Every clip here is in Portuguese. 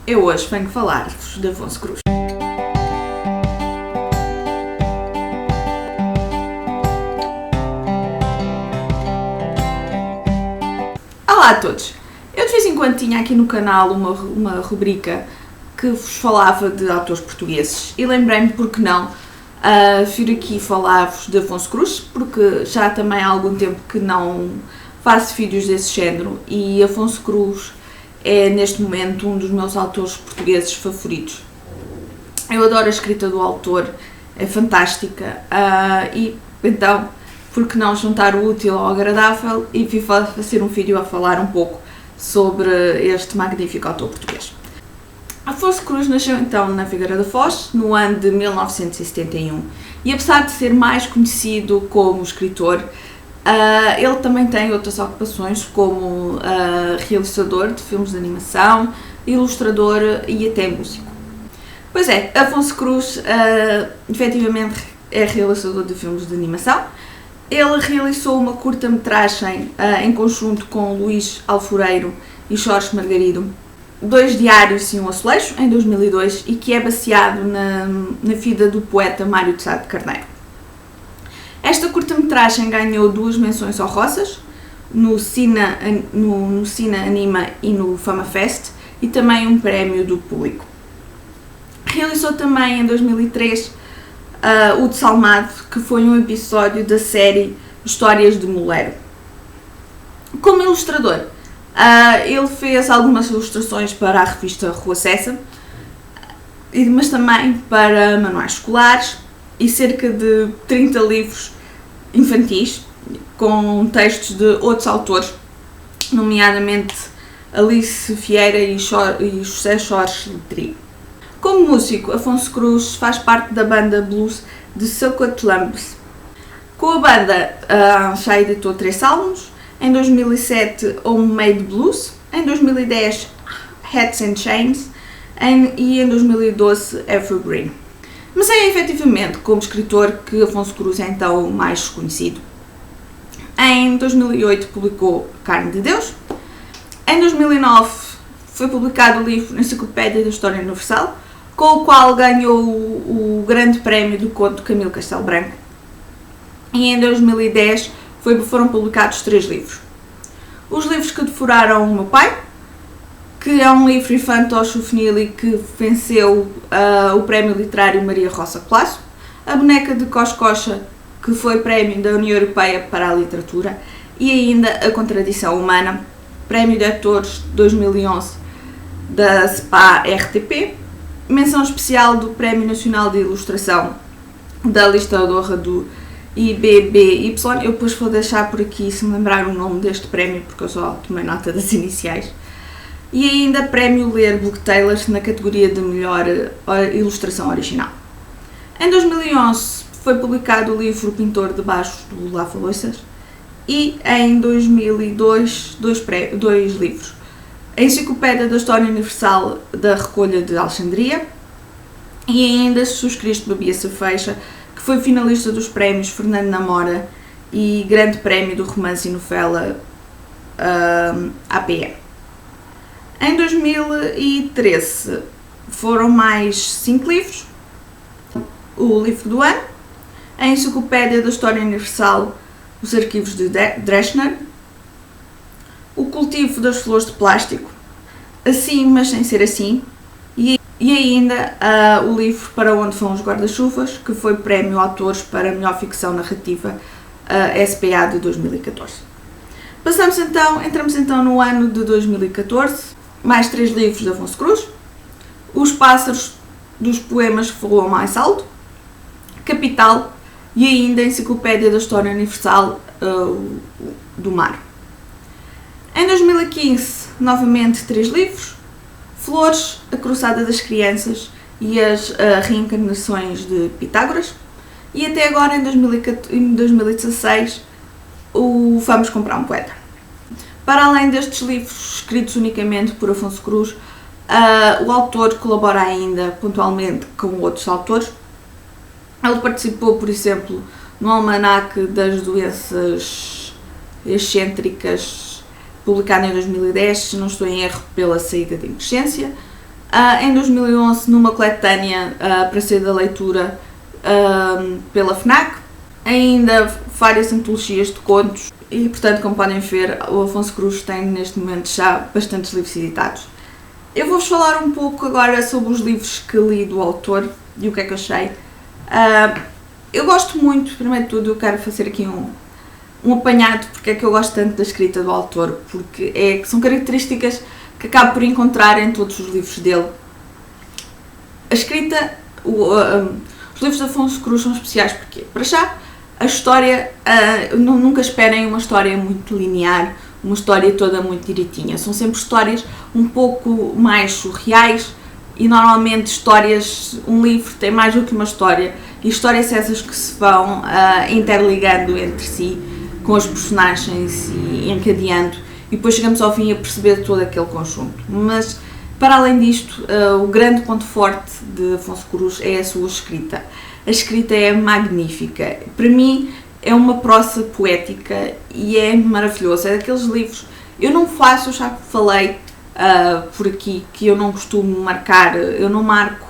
Eu hoje venho falar-vos de Afonso Cruz. Olá a todos! Eu de vez em quando tinha aqui no canal uma rubrica que vos falava de autores portugueses e lembrei-me, porque não, vir aqui falar-vos de Afonso Cruz, porque já também há algum tempo que não faço vídeos desse género e Afonso Cruz é neste momento um dos meus autores portugueses favoritos. Eu adoro a escrita do autor, é fantástica, e então, por que não juntar o útil ao agradável e vim fazer um vídeo a falar um pouco sobre este magnífico autor português. Afonso Cruz nasceu então na Figueira da Foz, no ano de 1971, e apesar de ser mais conhecido como escritor, ele também tem outras ocupações como realizador de filmes de animação, ilustrador e até músico. Pois é, Afonso Cruz efetivamente é realizador de filmes de animação. Ele realizou uma curta-metragem em conjunto com Luís Alfureiro e Jorge Margarido, 2 diários e um azulejo, em 2002, e que é baseado na vida do poeta Mário de Sá de Carneiro. Esta curta-metragem ganhou 2 menções honrosas no Cine Anima e no Fama Fest e também um prémio do público. Realizou também em 2003 o de Salmado, que foi um episódio da série Histórias de Moleiro. Como ilustrador, ele fez algumas ilustrações para a revista Rua César, mas também para manuais escolares e cerca de 30 livros infantis com textos de outros autores, nomeadamente Alice Vieira e José Jorge Letria. Como músico, Afonso Cruz faz parte da banda blues de Silkwood Lambs. Com a banda já editou 3 álbuns, em 2007 Homemade Blues, em 2010 Hats and Chains e em 2012 Evergreen. Mas é efetivamente como escritor que Afonso Cruz é então mais conhecido. Em 2008 publicou Carne de Deus. Em 2009 foi publicado o livro Enciclopédia da História Universal, com o qual ganhou o grande prémio do conto Camilo Castelo Branco. E em 2010 foram publicados 3 livros. Os livros que devoraram o meu pai, que é um livro infanto-juvenil e que venceu o Prémio Literário Maria Roça Colasso, A Boneca de Coscocha, que foi Prémio da União Europeia para a Literatura, e ainda A Contradição Humana, Prémio de Atores 2011 da SPA RTP, menção especial do Prémio Nacional de Ilustração da Lista de Honra do IBBY. Eu depois vou deixar por aqui, se me lembrar o nome deste prémio, porque eu só tomei nota das iniciais. E ainda Prémio Ler Booktellers na categoria de Melhor Ilustração Original. Em 2011 foi publicado o livro Pintor debaixo do Lava-Louças e em 2002 dois livros. A Enciclopédia da História Universal da Recolha de Alexandria e ainda Jesus Cristo Bebia Safeixa, que foi finalista dos prémios Fernando Namora e Grande Prémio do Romance e Novela APE. Em 2013 foram mais 5 livros: o livro do ano, a Enciclopédia da História Universal, os arquivos de Dreschner, o cultivo das flores de plástico, Assim, mas sem ser assim, e ainda o livro Para Onde Vão os Guarda-Chuvas, que foi prémio Autores para Melhor Ficção Narrativa SPA de 2014. Entramos então no ano de 2014, mais 3 livros de Afonso Cruz: Os Pássaros dos Poemas que Voam Mais Alto, Capital e ainda a Enciclopédia da História Universal do Mar. Em 2015, novamente 3 livros: Flores, A Cruzada das Crianças e as Reencarnações de Pitágoras. E até agora, em 2016, o Vamos Comprar um Poeta. Para além destes livros escritos unicamente por Afonso Cruz, o autor colabora ainda pontualmente com outros autores. Ele participou, por exemplo, no Almanaque das Doenças Excêntricas, publicado em 2010, se não estou em erro, pela Saída de Emergência. em 2011 numa coletânea para ser da leitura pela FNAC, ainda várias antologias de contos e, portanto, como podem ver, o Afonso Cruz tem neste momento já bastantes livros editados. Eu vou-vos falar um pouco agora sobre os livros que li do autor e o que é que achei. Eu gosto muito, primeiro de tudo, eu quero fazer aqui um apanhado porque é que eu gosto tanto da escrita do autor, porque são características que acabo por encontrar em todos os livros dele. A escrita, os livros de Afonso Cruz são especiais porque, para já, a história, nunca esperem uma história muito linear, uma história toda muito direitinha. São sempre histórias um pouco mais surreais e normalmente um livro tem mais do que uma história e histórias essas que se vão interligando entre si com os personagens e encadeando e depois chegamos ao fim a perceber todo aquele conjunto. Mas, para além disto, o grande ponto forte de Afonso Cruz é a sua escrita. A escrita é magnífica. Para mim, é uma prosa poética e é maravilhoso. É daqueles livros... Eu já falei por aqui, que eu não costumo marcar, eu não marco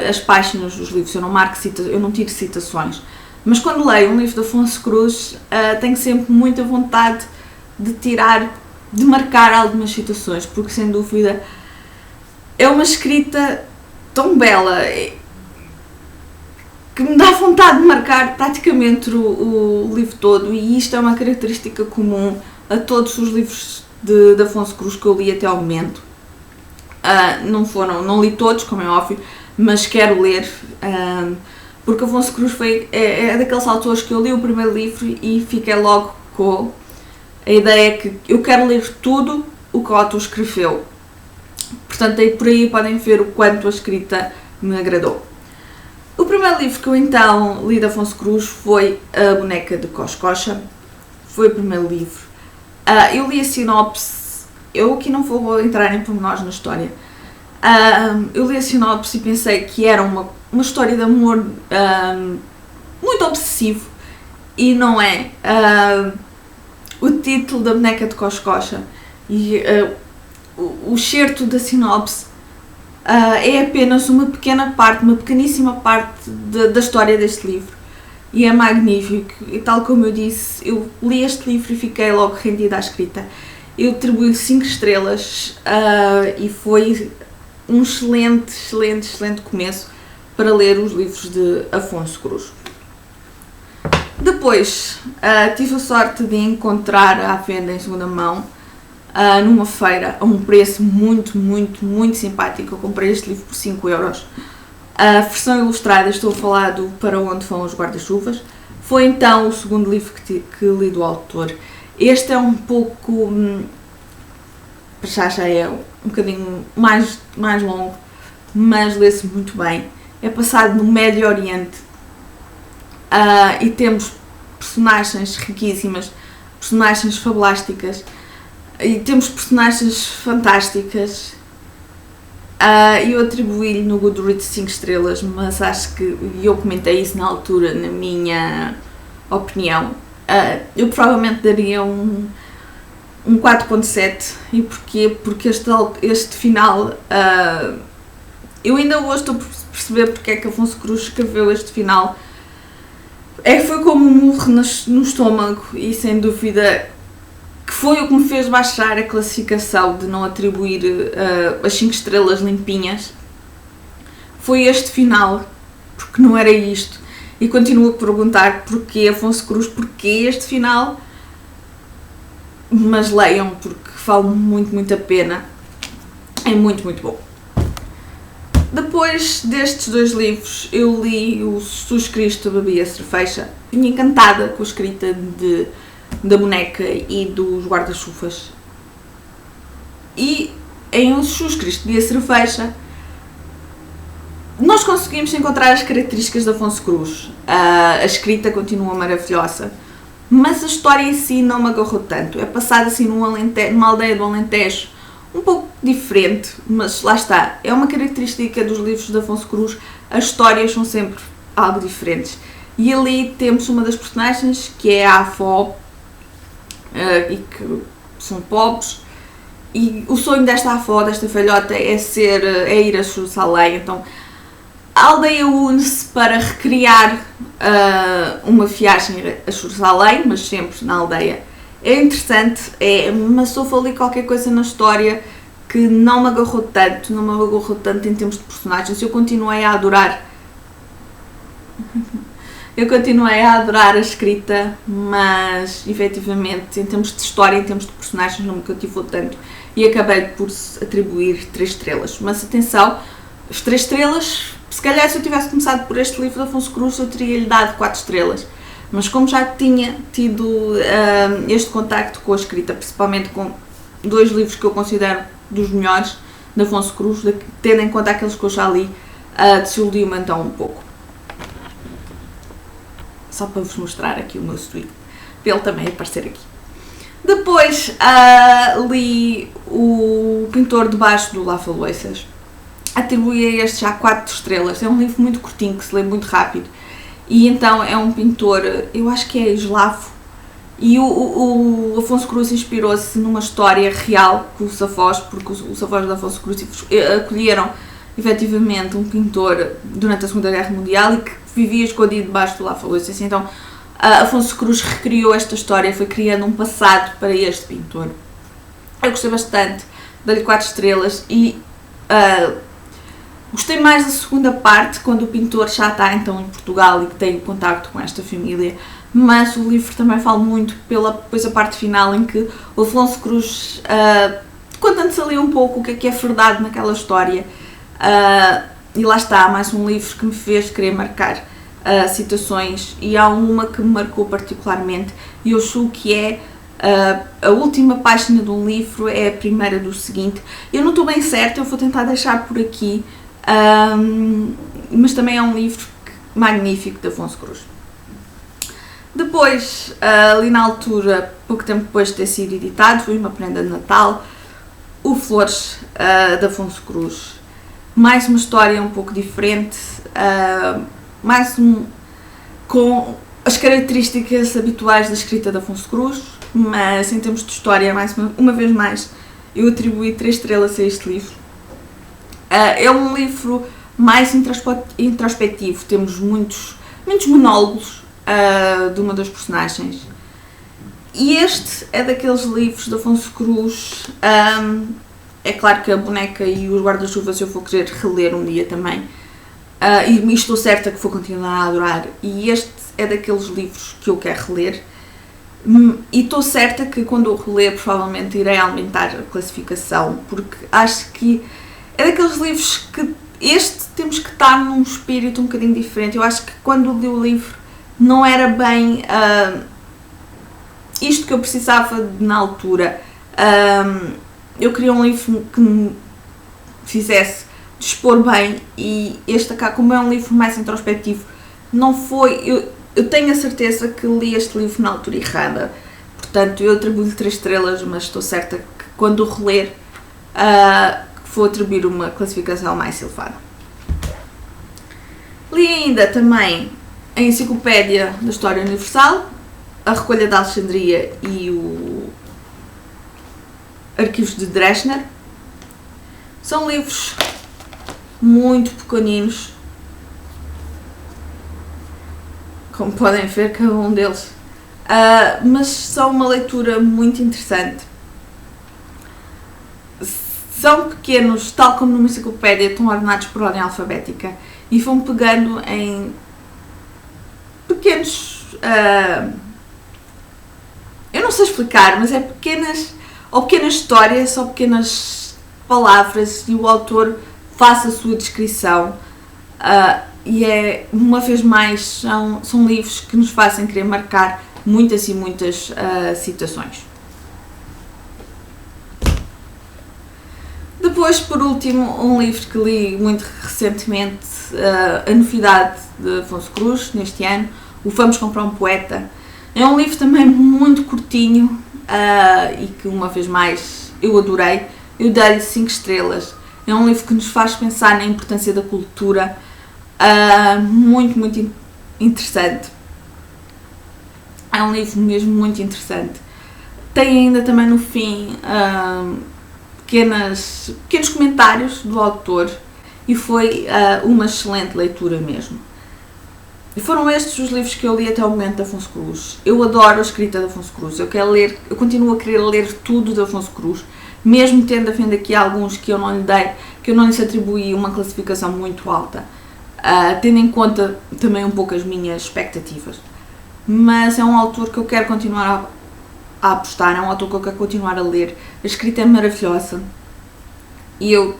as páginas dos livros, eu não tiro citações. Mas quando leio um livro de Afonso Cruz, tenho sempre muita vontade de marcar algumas citações, porque sem dúvida é uma escrita tão bela que me dá vontade de marcar praticamente o livro todo, e isto é uma característica comum a todos os livros de Afonso Cruz que eu li até ao momento. Não li todos, como é óbvio, mas quero ler, porque Afonso Cruz é daqueles autores que eu li o primeiro livro e fiquei logo com a ideia que eu quero ler tudo o que o autor escreveu. Portanto, por aí podem ver o quanto a escrita me agradou. O primeiro livro que eu então li de Afonso Cruz foi A Boneca de Coscocha. Foi o primeiro livro. Eu li a sinopse, eu aqui não vou entrar em pormenores na história. Eu li a sinopse e pensei que era uma história de amor muito obsessivo, e não é. O título da Boneca de Coscocha e o excerto da sinopse é apenas uma pequeníssima parte da história deste livro, e é magnífico. E tal como eu disse, eu li este livro e fiquei logo rendida à escrita. Eu atribuí 5 estrelas e foi um excelente começo para ler os livros de Afonso Cruz. Depois tive a sorte de encontrar à venda em segunda mão numa feira a um preço muito simpático. Eu comprei este livro por 5€. A versão ilustrada, estou a falar do Para Onde Vão os Guarda-Chuvas. Foi então o segundo livro que li do autor. Este é um pouco, já é um bocadinho mais longo, mas lê-se muito bem. É passado no Médio Oriente e temos personagens riquíssimas, personagens fabulásticas, e temos personagens fantásticas. Eu atribuí-lhe no Goodreads 5 estrelas, mas acho que eu comentei isso na altura, na minha opinião. Eu provavelmente daria um 4.7. E porquê? Porque este final, eu ainda hoje estou a perceber porque é que Afonso Cruz escreveu este final. Foi como um murro no estômago, e sem dúvida que foi o que me fez baixar a classificação de não atribuir as 5 estrelas limpinhas. Foi este final, porque não era isto. E continuo a perguntar porquê Afonso Cruz, porquê este final. Mas leiam, porque vale muito a pena. É muito bom. Depois destes 2 livros, eu li o Jesus Cristo Bebia Cerveja. Fiquei encantada com a escrita da boneca e dos guarda-chuvas. E em O Jesus Cristo Bebia Cerveja, nós conseguimos encontrar as características de Afonso Cruz. A escrita continua maravilhosa, mas a história em si não me agarrou tanto. É passada assim numa aldeia do Alentejo, um pouco diferente, mas lá está. É uma característica dos livros de Afonso Cruz, as histórias são sempre algo diferentes. E ali temos uma das personagens, que é a avó, e que são pobres, e o sonho desta avó, desta velhota, é ir a Jerusalém. Então a aldeia une-se para recriar uma viagem a Jerusalém, mas sempre na aldeia. É interessante, mas houve ali qualquer coisa na história que não me agarrou tanto em termos de personagens. Eu continuei a adorar a escrita, mas efetivamente em termos de história, em termos de personagens, não me cativou tanto e acabei por atribuir 3 estrelas. Mas atenção, as 3 estrelas, se calhar se eu tivesse começado por este livro de Afonso Cruz, eu teria-lhe dado 4 estrelas. Mas como já tinha tido este contacto com a escrita, principalmente com 2 livros que eu considero dos melhores de Afonso Cruz, tendo em conta aqueles que eu já li, desiludiu-me então um pouco. Só para vos mostrar aqui o meu suíte, para ele também aparecer aqui. Depois li O Pintor Debaixo do Lava-Loiças. Atribuí a este já 4 estrelas. É um livro muito curtinho, que se lê muito rápido. E então é um pintor, eu acho que é eslavo, e o Afonso Cruz inspirou-se numa história real com os avós, porque os avós de Afonso Cruz acolheram efetivamente um pintor durante a Segunda Guerra Mundial e que vivia escondido debaixo do lava-loiças. Então Afonso Cruz recriou esta história, foi criando um passado para este pintor. Eu gostei bastante, dei-lhe 4 estrelas e gostei mais da segunda parte, quando o pintor já está então em Portugal e que tem contacto com esta família, mas o livro também fala muito depois a parte final, em que o Afonso Cruz conta-nos ali um pouco o que é verdade naquela história, e lá está, mais um livro que me fez querer marcar citações, e há uma que me marcou particularmente, e eu julgo que é a última página de um livro, é a primeira do seguinte. Eu não estou bem certa, eu vou tentar deixar por aqui, mas também é um livro magnífico de Afonso Cruz. Depois, ali na altura, pouco tempo depois de ter sido editado, foi uma prenda de Natal, O Flores, de Afonso Cruz. Mais uma história um pouco diferente, com as características habituais da escrita de Afonso Cruz, mas em termos de história, uma vez mais, eu atribuí 3 estrelas a este livro. É um livro mais introspectivo, temos muitos monólogos de uma das personagens, e este é daqueles livros de Afonso Cruz. É claro que a Boneca e os Guarda-Chuvas eu vou querer reler um dia também, e estou certa que vou continuar a adorar, e este é daqueles livros que eu quero reler, e estou certa que quando eu reler provavelmente irei aumentar a classificação, porque acho que é daqueles livros que temos que estar num espírito um bocadinho diferente. Eu acho que quando li o livro não era bem isto que eu precisava na altura. Eu queria um livro que me fizesse dispor bem, e este cá, como é um livro mais introspectivo, não foi... Eu tenho a certeza que li este livro na altura errada, portanto eu atribuo-lhe 3 estrelas, mas estou certa que quando reler vou atribuir uma classificação mais elevada. Li ainda também a Enciclopédia da História Universal, a Recolha de Alexandria e o Arquivos de Dresdner. São livros muito pequeninos, como podem ver, cada um deles, mas são uma leitura muito interessante. São pequenos, tal como numa enciclopédia, estão ordenados por ordem alfabética e vão pegando em pequenos... eu não sei explicar, mas é pequenas histórias ou pequenas palavras, e o autor faz a sua descrição, e uma vez mais, são livros que nos fazem querer marcar muitas e muitas citações. Depois, por último, um livro que li muito recentemente, a novidade de Afonso Cruz, neste ano, o Vamos Comprar um Poeta. É um livro também muito curtinho, e que uma vez mais eu adorei. Eu dei-lhe 5 estrelas. É um livro que nos faz pensar na importância da cultura, muito, muito interessante. É um livro mesmo muito interessante. Tem ainda também no fim pequenos comentários do autor e foi uma excelente leitura mesmo. E foram estes os livros que eu li até o momento de Afonso Cruz. Eu adoro a escrita de Afonso Cruz, eu continuo a querer ler tudo de Afonso Cruz, mesmo tendo havido aqui alguns que eu não lhes atribuí uma classificação muito alta, tendo em conta também um pouco as minhas expectativas. Mas é um autor que eu quero continuar a apostar, é um autor que eu quero continuar a ler. A escrita é maravilhosa e eu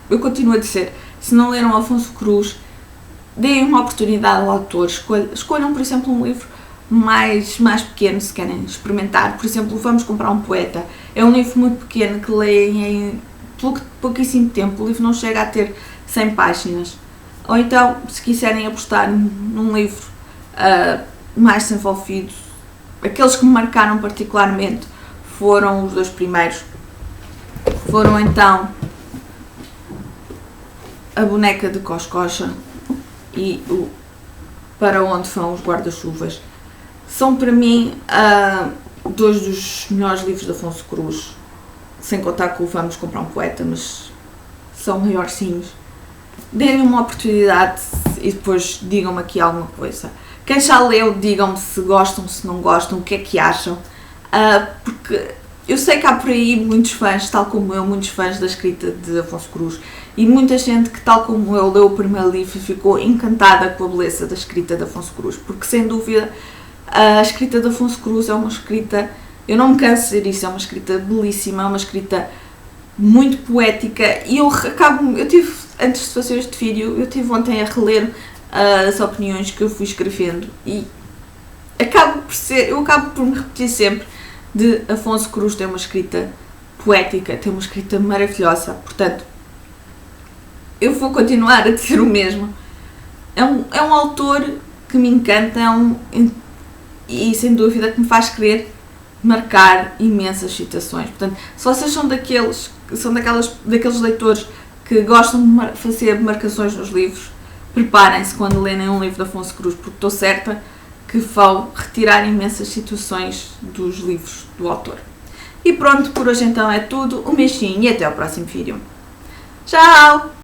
continuo a dizer, se não leram Afonso Cruz, deem uma oportunidade ao autor, escolham por exemplo um livro mais pequeno se querem experimentar. Por exemplo, Vamos Comprar um Poeta, é um livro muito pequeno que leem em pouquíssimo tempo, o livro não chega a ter 100 páginas. Ou então, se quiserem apostar num livro mais desenvolvido, aqueles que me marcaram particularmente foram os dois primeiros. Foram então A Boneca de Coscocha e o Para Onde Vão os Guarda-Chuvas. São para mim dois dos melhores livros de Afonso Cruz, sem contar com o Vamos Comprar um Poeta, mas são maiorzinhos. Deem-me uma oportunidade e depois digam-me aqui alguma coisa. Quem já leu, digam-me se gostam, se não gostam, o que é que acham, porque eu sei que há por aí muitos fãs, tal como eu, muitos fãs da escrita de Afonso Cruz e muita gente que, tal como eu, leu o primeiro livro e ficou encantada com a beleza da escrita de Afonso Cruz, porque sem dúvida a escrita de Afonso Cruz é uma escrita, eu não me canso de dizer isso, é uma escrita belíssima, é uma escrita muito poética e antes de fazer este vídeo, eu tive ontem a reler as opiniões que eu fui escrevendo e eu acabo por me repetir sempre de Afonso Cruz ter uma escrita poética, ter uma escrita maravilhosa, portanto eu vou continuar a dizer o mesmo. É um autor que me encanta, e sem dúvida que me faz querer marcar imensas citações. Portanto, se vocês são daqueles leitores que gostam de fazer marcações nos livros, preparem-se quando lerem um livro de Afonso Cruz, porque estou certa que vão retirar imensas citações dos livros do autor. E pronto, por hoje então é tudo. Um beijinho e até ao próximo vídeo. Tchau!